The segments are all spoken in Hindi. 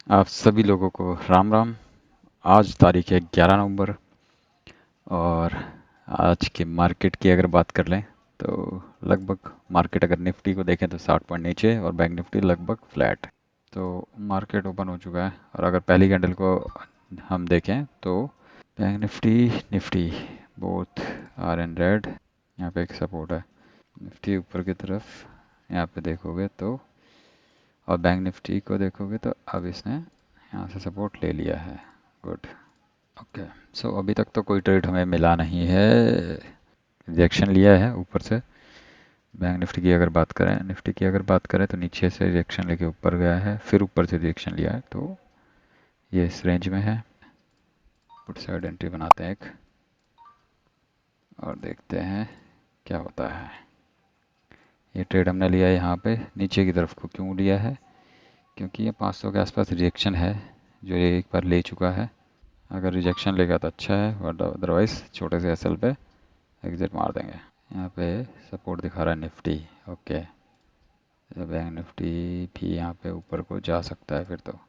आप सभी लोगों को राम राम। आज तारीख है 11 नवंबर। और आज के मार्केट की अगर बात कर लें तो लगभग मार्केट अगर निफ्टी को देखें तो 60 पॉइंट नीचे और बैंक निफ्टी लगभग फ्लैट। तो मार्केट ओपन हो चुका है और अगर पहली कैंडल को हम देखें तो bank nifty nifty both are in red. यहाँ पे एक सपोर्ट है निफ्टी ऊपर की तरफ, यहाँ पे देखोगे तो। और बैंक निफ्टी को देखोगे तो अब इसने यहाँ से सपोर्ट ले लिया है। गुड। ओके। सो अभी तक तो कोई ट्रेड हमें मिला नहीं है, रिजेक्शन लिया है ऊपर से। बैंक निफ्टी की अगर बात करें, निफ्टी की अगर बात करें तो नीचे से रिजेक्शन लेके ऊपर गया है, फिर ऊपर से रिजेक्शन लिया है, तो ये इस रेंज में है। पुट साइड एंट्री बनाते हैं एक और देखते हैं क्या होता है। ये ट्रेड हमने लिया है यहाँ पे नीचे की तरफ को। क्यों लिया है? क्योंकि ये 500 के आसपास रिजेक्शन है जो ये एक बार ले चुका है। अगर रिजेक्शन लेगा तो अच्छा है, बट अदरवाइज छोटे से एसएल पे एग्जिट मार देंगे। यहाँ पे सपोर्ट दिखा रहा है निफ्टी। ओके। तो बैंक निफ्टी भी यहाँ पे ऊपर को जा सकता है फिर तो।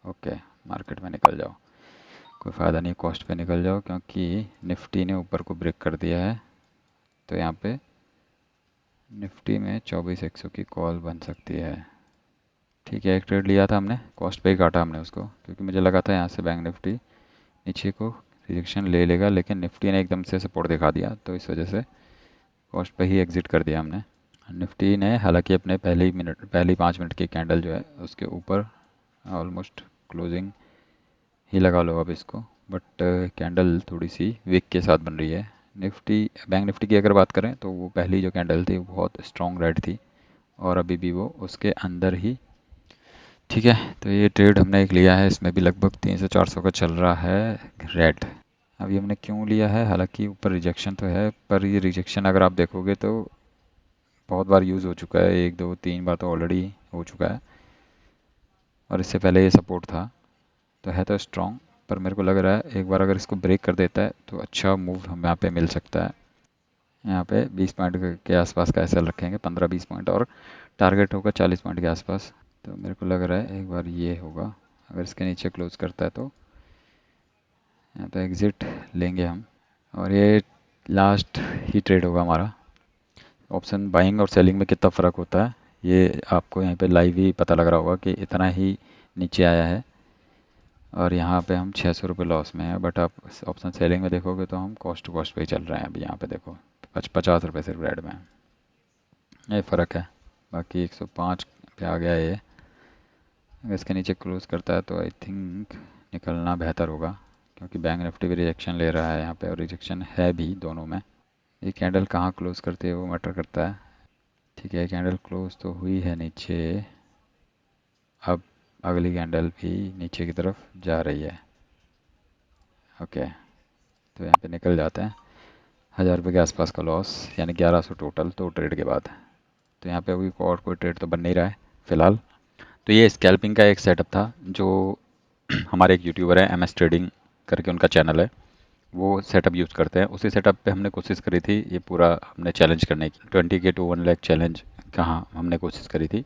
ओके। मार्केट में निकल जाओ, कोई फ़ायदा नहीं, कॉस्ट पे निकल जाओ क्योंकि निफ्टी ने ऊपर को ब्रेक कर दिया है। तो यहाँ पे निफ्टी में 24,100 की कॉल बन सकती है। ठीक है, एक ट्रेड लिया था हमने, कॉस्ट पे ही काटा हमने उसको, क्योंकि मुझे लगा था यहाँ से बैंक निफ्टी नीचे को रिजेक्शन ले लेगा, लेकिन निफ्टी ने एकदम से सपोर्ट दिखा दिया, तो इस वजह से कॉस्ट पे ही एग्जिट कर दिया हमने। निफ्टी ने हालांकि अपने पहली 5 मिनट की कैंडल जो है उसके ऊपर ऑलमोस्ट क्लोजिंग ही लगा लो अब इसको, बट कैंडल थोड़ी सी वीक के साथ बन रही है। बैंक निफ्टी की अगर बात करें तो वो पहली जो कैंडल थी वो बहुत स्ट्रॉन्ग रेड थी और अभी भी वो उसके अंदर ही। ठीक है, तो ये ट्रेड हमने एक लिया है, इसमें भी लगभग 300-400 का चल रहा है रेड। अभी हमने क्यों लिया है? हालांकि ऊपर रिजेक्शन तो है, पर ये रिजेक्शन अगर आप देखोगे तो बहुत बार यूज़ हो चुका है, 1 2 3 बार तो ऑलरेडी हो चुका है। और इससे पहले ये सपोर्ट था, तो है तो स्ट्रॉन्ग, पर मेरे को लग रहा है एक बार अगर इसको ब्रेक कर देता है तो अच्छा मूव हमें यहाँ पे मिल सकता है। यहाँ पे 20 पॉइंट के आसपास का एसएल रखेंगे, 15-20 पॉइंट, और टारगेट होगा 40 पॉइंट के आसपास। तो मेरे को लग रहा है एक बार ये होगा, अगर इसके नीचे क्लोज करता है तो यहाँ पे एग्ज़िट लेंगे हम। और ये लास्ट ही ट्रेड होगा हमारा। ऑप्शन बाइंग और सेलिंग में कितना फ़र्क होता है ये आपको यहाँ पे लाइव ही पता लग रहा होगा कि इतना ही नीचे आया है और यहाँ पे हम 600 रुपये लॉस में है। बट आप ऑप्शन सेलिंग में देखोगे तो हम कॉस्ट टू कॉस्ट पे ही चल रहे हैं अभी। यहाँ पे देखो 50 रुपये सिर्फ रेड में है, ये फ़र्क है। बाकी 105 पे आ गया ये। अगर इसके नीचे क्लोज करता है तो आई थिंक निकलना बेहतर होगा, क्योंकि बैंक निफ्टी भी रिजेक्शन ले रहा है यहाँ पे और रिजेक्शन है भी दोनों में। ये कैंडल कहाँ क्लोज करती है वो मैटर करता है। ठीक है, कैंडल क्लोज तो हुई है नीचे, अब अगली कैंडल भी नीचे की तरफ जा रही है। ओके, तो यहाँ पे निकल जाते हैं। 1,000 रुपये के आसपास का लॉस, यानी 1100 टोटल 2 ट्रेड के बाद। तो यहाँ पे अभी और कोई ट्रेड तो बन नहीं रहा है फिलहाल। तो ये स्कैल्पिंग का एक सेटअप था जो हमारे एक यूट्यूबर है एम एस ट्रेडिंग करके उनका चैनल है, वो सेटअप यूज़ करते हैं। उसी सेटअप पे हमने कोशिश करी थी ये पूरा हमने चैलेंज करने की, 20K to 1 लाख चैलेंज कहाँ हमने कोशिश करी थी।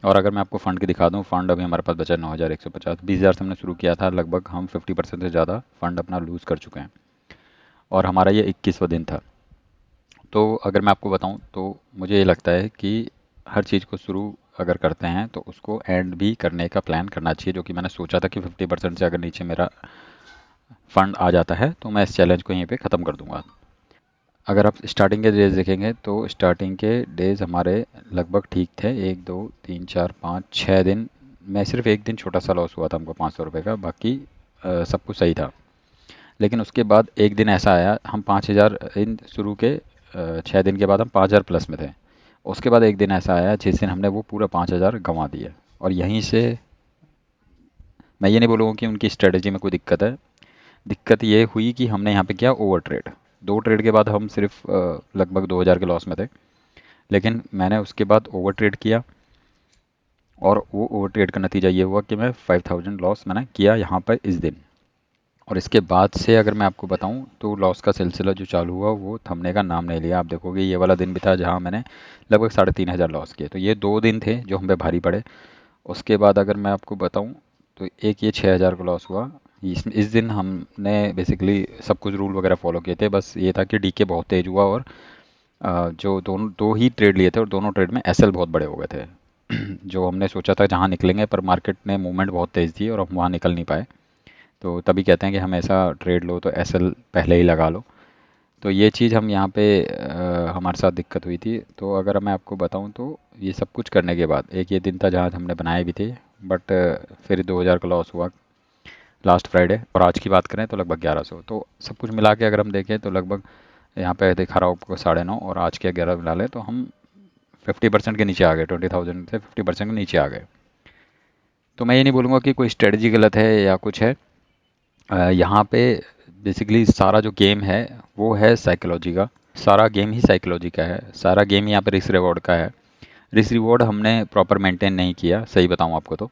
और अगर मैं आपको फ़ंड की दिखा दूँ, फ़ंड अभी हमारे पास बचा 9,150, 20,000 से हमने शुरू किया था, लगभग हम 50% से ज़्यादा फ़ंड अपना लूज़ कर चुके हैं और हमारा ये 21वां दिन था। तो अगर मैं आपको बताऊं तो मुझे ये लगता है कि हर चीज़ को शुरू अगर करते हैं तो उसको एंड भी करने का प्लान करना चाहिए, जो कि मैंने सोचा था कि 50% से अगर नीचे मेरा फंड आ जाता है तो मैं इस चैलेंज को यहीं पे ख़त्म कर दूंगा। अगर आप स्टार्टिंग के डेज देखेंगे तो स्टार्टिंग के डेज हमारे लगभग ठीक थे, 1 2 3 4 5 6 दिन में सिर्फ एक दिन छोटा सा लॉस हुआ था हमको 500 रुपये का, बाकी सब कुछ सही था। लेकिन उसके बाद एक दिन ऐसा आया, हम 5,000 इन शुरू के 6 दिन के बाद हम 5,000 प्लस में थे। उसके बाद एक दिन ऐसा आया जिस दिन हमने वो पूरा 5,000 गंवा दिए। और यहीं से मैं ये नहीं बोलूँगा कि उनकी स्ट्रेटजी में कोई दिक्कत है, दिक्कत ये हुई कि हमने यहाँ पे किया ओवर ट्रेड। 2 ट्रेड के बाद हम सिर्फ लगभग 2,000 के लॉस में थे, लेकिन मैंने उसके बाद ओवर ट्रेड किया और वो ओवर ट्रेड का नतीजा ये हुआ कि मैं 5,000 लॉस मैंने किया यहाँ पर इस दिन। और इसके बाद से अगर मैं आपको बताऊं तो लॉस का सिलसिला जो चालू हुआ वो थमने का नाम नहीं लिया। आप देखोगे ये वाला दिन भी था जहां मैंने लगभग 3,500 लॉस किए। तो ये 2 दिन थे जो हम पे भारी पड़े। उसके बाद अगर मैं आपको बताऊं तो एक ये 6,000 का लॉस हुआ। इस दिन हमने बेसिकली सब कुछ रूल वगैरह फॉलो किए थे, बस ये था कि डीके बहुत तेज हुआ और जो दोनों दो ही ट्रेड लिए थे और दोनों ट्रेड में एसएल बहुत बड़े हो गए थे। जो हमने सोचा था जहाँ निकलेंगे, पर मार्केट ने मूवमेंट बहुत तेज़ थी और हम वहाँ निकल नहीं पाए। तो तभी कहते हैं कि हमेशा ट्रेड लो तो एसएल पहले ही लगा लो। तो ये चीज़ हम यहाँ पे हमारे साथ दिक्कत हुई थी। तो अगर मैं आपको बताऊँ तो ये सब कुछ करने के बाद एक ये दिन था जहाँ हमने बनाए भी थे, बट फिर 2,000 का लॉस हुआ लास्ट फ्राइडे। और आज की बात करें तो लगभग 1100। तो सब कुछ मिला के अगर हम देखें तो लगभग यहाँ पे दिखा रहा हूँ आपको 9.5, और आज के 11 मिला लें तो हम 50% के नीचे आ गए, 20,000 से 50% के नीचे आ गए। तो मैं ये नहीं बोलूँगा कि कोई स्ट्रेटजी गलत है या कुछ है। यहाँ पे बेसिकली सारा जो गेम है वो है साइकोलॉजी का। सारा गेम ही साइकोलॉजी का है, सारा गेम यहाँ पे रिस्क रिवॉर्ड का है। रिस्क रिवॉर्ड हमने प्रॉपर मेंटेन नहीं किया, सही बताऊँ आपको तो।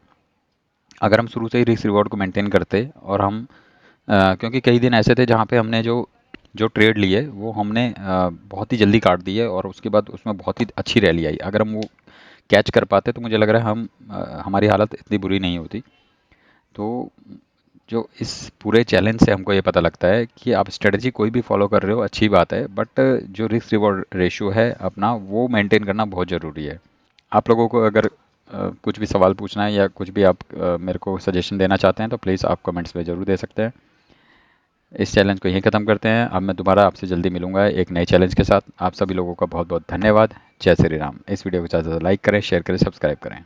अगर हम शुरू से ही रिस्क रिवॉर्ड को मेंटेन करते और हम क्योंकि कई दिन ऐसे थे जहाँ पे हमने जो जो ट्रेड लिए वो हमने बहुत ही जल्दी काट दिए और उसके बाद उसमें बहुत ही अच्छी रैली आई। अगर हम वो कैच कर पाते तो मुझे लग रहा है हमारी हालत इतनी बुरी नहीं होती। तो जो इस पूरे चैलेंज से हमको ये पता लगता है कि आप स्ट्रेटजी कोई भी फॉलो कर रहे हो अच्छी बात है, बट जो रिस्क रिवॉर्ड रेशियो है अपना वो मेंटेन करना बहुत ज़रूरी है। आप लोगों को अगर कुछ भी सवाल पूछना है या कुछ भी आप मेरे को सजेशन देना चाहते हैं तो प्लीज़ आप कमेंट्स में ज़रूर दे सकते हैं। इस चैलेंज को यहीं ख़त्म करते हैं। अब मैं दोबारा आपसे जल्दी मिलूंगा एक नए चैलेंज के साथ। आप सभी लोगों का बहुत बहुत धन्यवाद। जय श्री राम। इस वीडियो को ज़्यादा से ज़्यादा लाइक करें, शेयर करें, सब्सक्राइब करें।